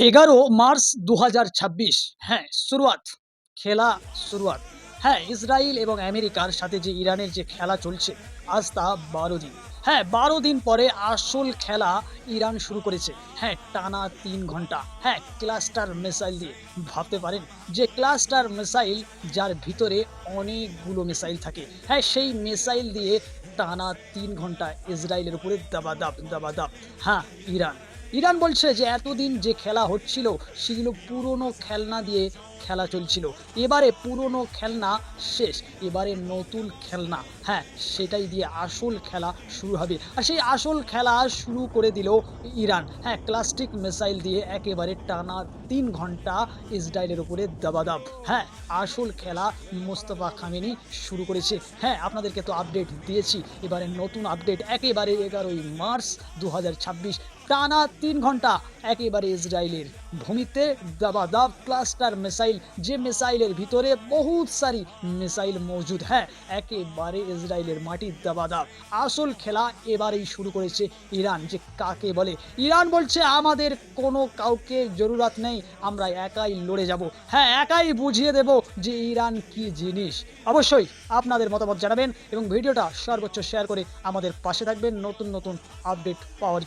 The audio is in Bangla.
11 মার্চ 2026। হ্যাঁ, শুরুয়াত। হ্যাঁ, ইসরায়েল এবং আমেরিকার সাথে যে ইরানের যে খেলা চলছে, আজ তা 12 দিন। হ্যাঁ, 12 দিন পরে আসল খেলা ইরান শুরু করেছে। হ্যাঁ, টানা 3 ঘন্টা। হ্যাঁ, ক্লাস্টার মিসাইল দিয়ে। ভাবতে পারেন যে ক্লাস্টার মিসাইল, যার ভিতরে অনেকগুলো মিসাইল থাকে। হ্যাঁ, সেই মিসাইল দিয়ে টানা 3 ঘন্টা ইসরায়েলের উপরে দাবাদাব। হ্যাঁ, ইরান বলছে যে এতদিন যে খেলা হচ্ছিল সেগুলো পুরনো খেলনা দিয়ে খেলা চলছিল। এবারে পুরনো খেলনা শেষ, এবারে নতুন খেলনা, হ্যাঁ, সেটাই দিয়ে আসল খেলা শুরু হবে। আর সেই আসল খেলা শুরু করে দিল ইরান। হ্যাঁ, ক্লাস্টিক মিসাইল দিয়ে একেবারে টানা 3 ঘন্টা ইসরায়েলের উপরে দাবাদাব। হ্যাঁ, আসল খেলা মোস্তফা খামেনি শুরু করেছে। হ্যাঁ, আপনাদেরকে তো আপডেট দিয়েছি, এবারে নতুন আপডেট একেবারে 11 মার্চ 2026। টানা 3 ঘন্টা একেবারে ইসরায়েলের ভূমিতে দাবাদাব ক্লাস্টার মিসাইল, যে মিসাইলের ভিতরে বহুত সারি মিসাইল মজুদ। হ্যাঁ, একেবারে ইসরায়েলের মাটি দাবাদাব। আসল খেলা এবারেই শুরু করেছে ইরান, যে কাকে বলে। ইরান বলছে আমাদের কোনো কাউকে জরুরত নেই, আমরা একাই লড়ে যাব। হ্যাঁ, একাই বুঝিয়ে দেব যে ইরান কি জিনিস। অবশ্যই আপনাদের মতামত জানাবেন এবং ভিডিওটা সর্বোচ্চ শেয়ার করে আমাদের পাশে থাকবেন নতুন আপডেট পাওয়ার